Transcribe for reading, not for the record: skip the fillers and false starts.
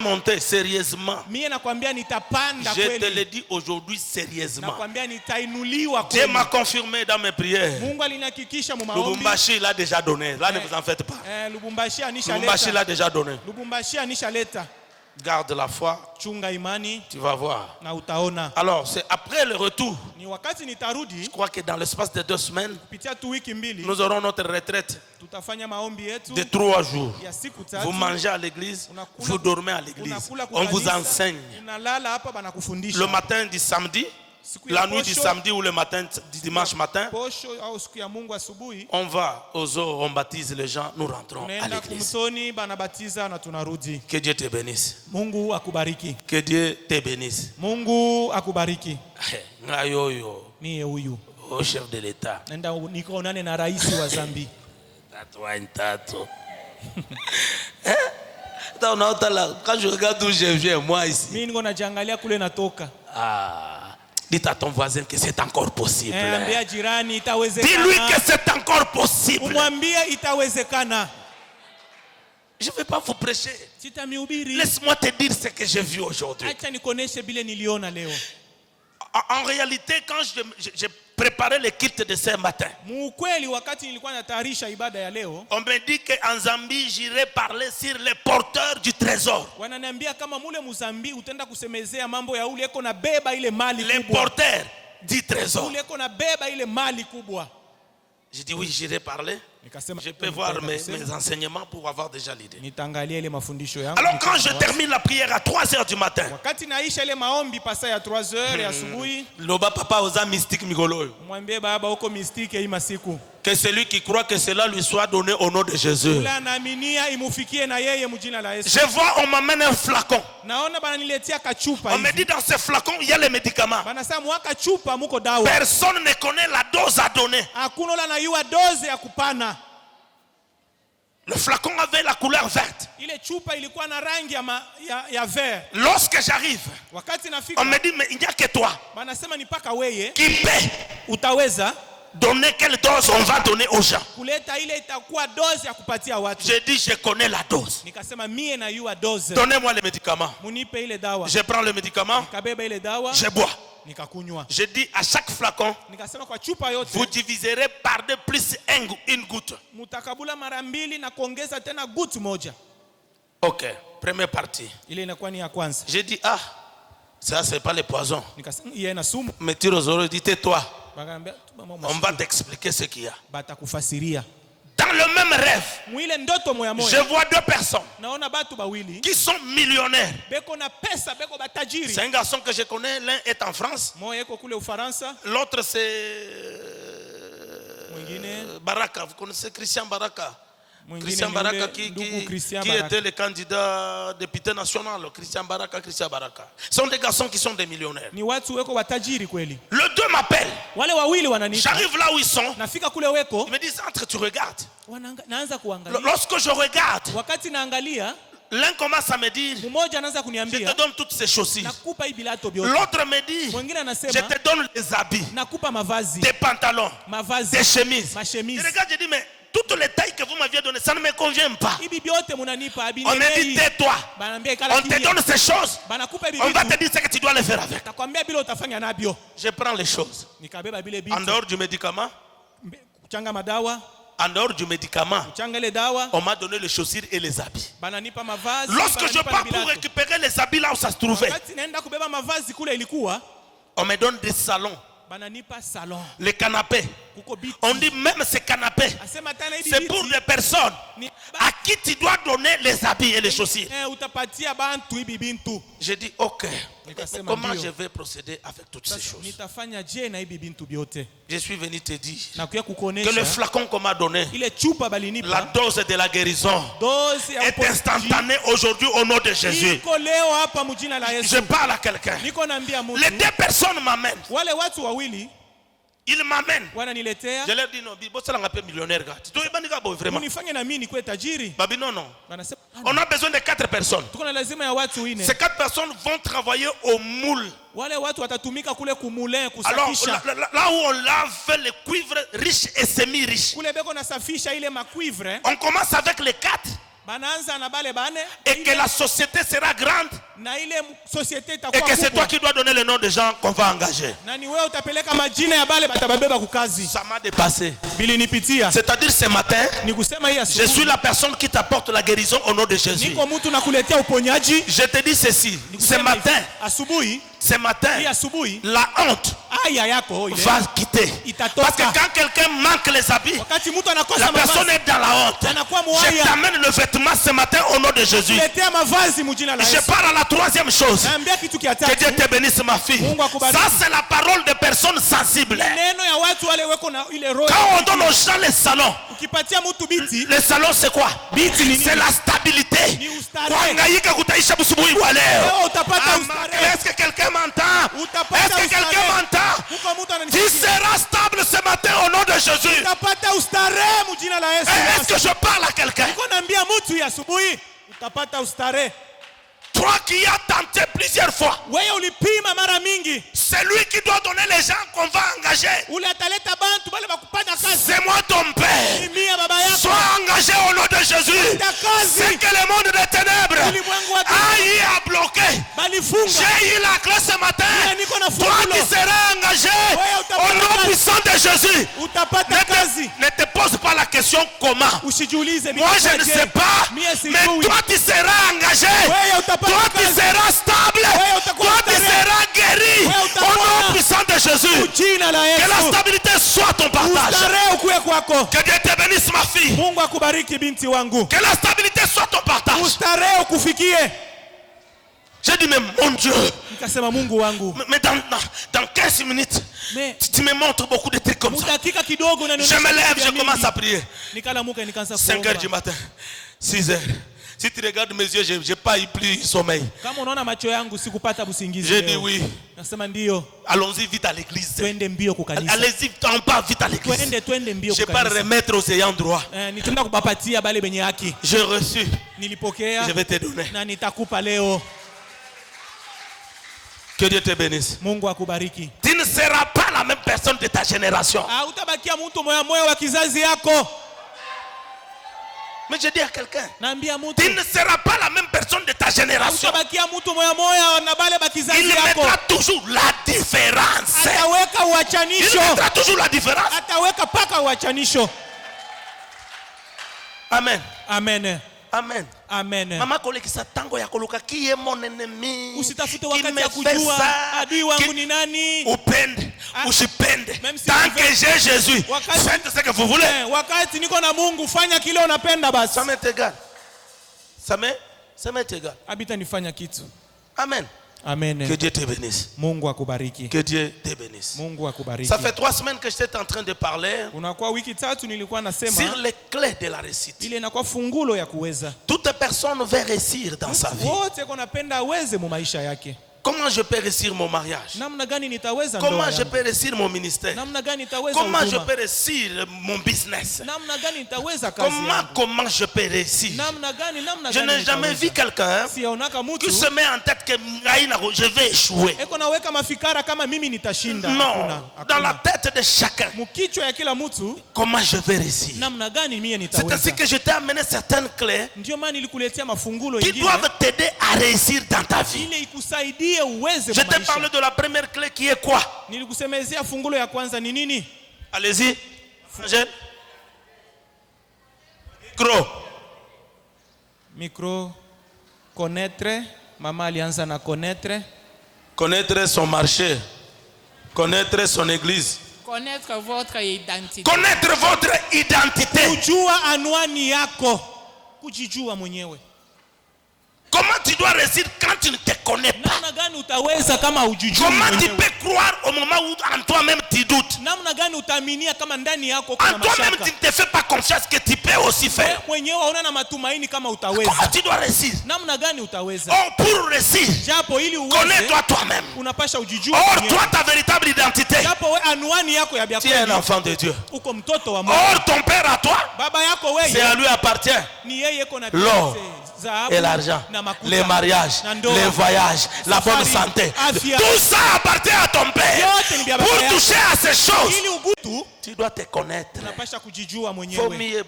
monter sérieusement. Je te le dis aujourd'hui sérieusement. Dieu Dieu m'a confirmé dans mes prières. Lubumbashi l'a déjà donné. Là, ne vous en faites pas. Lubumbashi l'a déjà donné. Garde la foi. Tu vas voir. Alors, c'est après le retour. Je crois que dans l'espace de 2 semaines, nous aurons notre retraite de 3 jours. Vous mangez à l'église, vous dormez à l'église. On vous enseigne. Le matin du samedi, la nuit du samedi ou le matin du dimanche matin, on va aux eaux, on baptise les gens, nous rentrons à l'église. Que Dieu te bénisse. Que Dieu te bénisse. Au chef de l'État. Quand je regarde d'où je viens, moi ici. Dites à ton voisin que c'est encore possible. Dis-lui que c'est encore possible. Je ne vais pas vous prêcher. Laisse-moi te dire ce que j'ai vu aujourd'hui. En réalité, quand j'ai préparé le kit de ce matin, on me dit qu'en Zambie, j'irai parler sur les porteurs du trésor. Les porteurs du trésor. J'ai dit oui, j'irai parler. Je peux voir mes enseignements pour avoir déjà l'idée. Alors quand je termine la prière à 3h du matin, Loba papa osa mystique migolo. Que celui qui croit que cela lui soit donné au nom de Jésus. Je vois, on m'amène un flacon. On me dit dans ce flacon, il y a les médicaments. Personne ne connaît la dose à donner. Le flacon avait la couleur verte. Lorsque j'arrive, on me dit, mais il n'y a que toi qui paie. Donner quelle dose on va donner aux gens. J'ai dit, je connais la dose. Donnez-moi les médicaments. Je prends le médicament, je bois. Je dis à chaque flacon, vous diviserez par 2 plus une goutte. Ok, première partie. J'ai dit, ah, ça c'est pas le poison. Mais tire aux oreilles, dis tais-toi. On va t'expliquer ce qu'il y a. Dans le même rêve, je vois 2 personnes qui sont millionnaires. C'est un garçon que je connais, l'un est en France, l'autre c'est Baraka. Vous connaissez Christian Baraka? Christian Baraka qui était le candidat député national. Christian Baraka. Ce sont des garçons qui sont des millionnaires. Les 2 m'appellent. J'arrive là où ils sont. Ils me disent, entre, tu regardes. Lorsque je regarde, l'un commence à me dire, je te donne toutes ces choses-ci. L'autre me dit, je te donne les habits, des pantalons, des chemises. Je regarde, je dis, mais toutes les tailles que vous m'aviez données, ça ne me convient pas. On me dit, tais-toi. On te donne ces choses. On va te dire ce que tu dois les faire avec. Je prends les choses. En dehors du médicament, on m'a donné les chaussures et les habits. Lorsque je pars pour récupérer les habits là où ça se trouvait, on me donne des salons. Les canapés. On dit même ces canapés, c'est pour les personnes à qui tu dois donner les habits et les chaussures. J'ai dit ok, comment je vais procéder avec toutes ces choses? Je suis venu te dire que le flacon qu'on m'a donné, la dose de la guérison est instantanée aujourd'hui au nom de Jésus. Je parle à quelqu'un. Les 2 personnes m'amènent. Ils m'amènent. Je leur dis non, millionnaire. Non. On a besoin de 4 personnes. Ces 4 personnes vont travailler au moule. Alors là où on lave les cuivres riches et semi-riches, on commence avec les 4. et que la société sera grande et que c'est toi qui dois donner le nom des gens qu'on va engager. Ça m'a dépassé. C'est-à-dire ce matin, je suis la personne qui t'apporte la guérison au nom de Jésus. Je te dis ceci, ce matin, la honte va quitter. Parce que quand quelqu'un manque les habits, la personne est dans la honte. Je t'amène le vêtement ce matin au nom de Jésus. Je parle à la troisième chose. Que Dieu te bénisse, ma fille. Ça, c'est la parole de personnes sensibles. Quand on donne aux gens les salons, les salons c'est quoi? C'est la stabilité. Est-ce que quelqu'un m'entend? Est-ce que quelqu'un m'entend? Tu seras stable ce matin au nom de Jésus. Est-ce que je parle à quelqu'un? Toi qui as tenté plusieurs fois, c'est lui qui doit donner les gens qu'on va engager. C'est moi ton père. Sois engagé au nom de Jésus. C'est que le monde des ténèbres a bloqué. J'ai eu la clé ce matin. Toi qui seras engagé au nom puissant de Jésus. Ne te pose pas la question comment. Moi je ne sais pas. Mais toi tu seras engagé. Toi tu seras stable. Toi tu seras guéri. Au nom puissant de Jésus. Que la stabilité soit ton partage. Que Dieu te bénisse, ma fille. Que la stabilité soit ton partage. J'ai dit, mais mon Dieu. Mais dans 15 minutes, tu me montres beaucoup de trucs comme ça. Je me lève, je commence à prier. 5 heures du matin, 6 heures. Si tu regardes mes yeux, je n'ai pas eu plus sommeil. J'ai dit oui. Allons-y vite à l'église. Allez-y, on part vite à l'église. Je ne vais pas remettre aux ayants droit. J'ai reçu. Je vais te donner. Que Dieu te bénisse. Tu ne seras pas la même personne de ta génération. Mais je dis à quelqu'un, tu ne seras pas la même personne de ta génération. Il mettra toujours la différence. Il mettra toujours la différence. Amen. Amen. Amen. Amen. Mama koleki satango ya koluka qui est mon ennemi. Usitafute wakati ya kujua adui wangu ni nani. Upende, usipende. Tant que j'ai Jésus, faites ce que vous voulez. Wakati niko na Mungu fanya kile unapenda basi. Ça m'est égal. Ça m'est égal. Habita nifanya kitu. Amen. Amen. Que Dieu te bénisse. Mungu akubariki. Que Dieu te bénisse. Mungu akubariki. Ça fait 3 semaines que j'étais en train de parler sur les clés de la réussite. Ile inakuwa fungulo ya kuweza. Toute personne veut réussir dans sa vie. Wote konapenda aweze mu maisha yake. Comment je peux réussir mon mariage? Comment je peux réussir mon ministère? Comment je peux réussir mon business? Comment je peux réussir? Je n'ai jamais vu quelqu'un qui se met en tête que je vais échouer. Non, dans la tête de chacun. Comment je vais réussir? C'est ainsi que je t'ai amené certaines clés qui doivent t'aider à réussir dans ta vie. Je te parle de la première clé qui est quoi? Allez-y. Micro. Connaître. Maman alianza na connaître. Connaître son marché. Connaître son église. Connaître votre identité. Connaître votre identité. Kujua anwani yako. Kujijua mwenyewe. Comment tu dois réussir quand tu ne te connais pas? Comment tu peux croire au moment où en toi-même tu doutes? En toi-même tu ne te fais pas confiance que tu peux aussi faire. Comment tu dois réussir? Oh, pour réussir, connais-toi toi-même. Or, toi ta véritable identité, tu es un enfant de Dieu. Or, ton père à toi, c'est à lui appartient l'or et l'argent, les mariages, les voyages, la bonne santé. Tout ça appartient à ton père. Pour toucher à ces choses, tu dois te connaître. Il faut mieux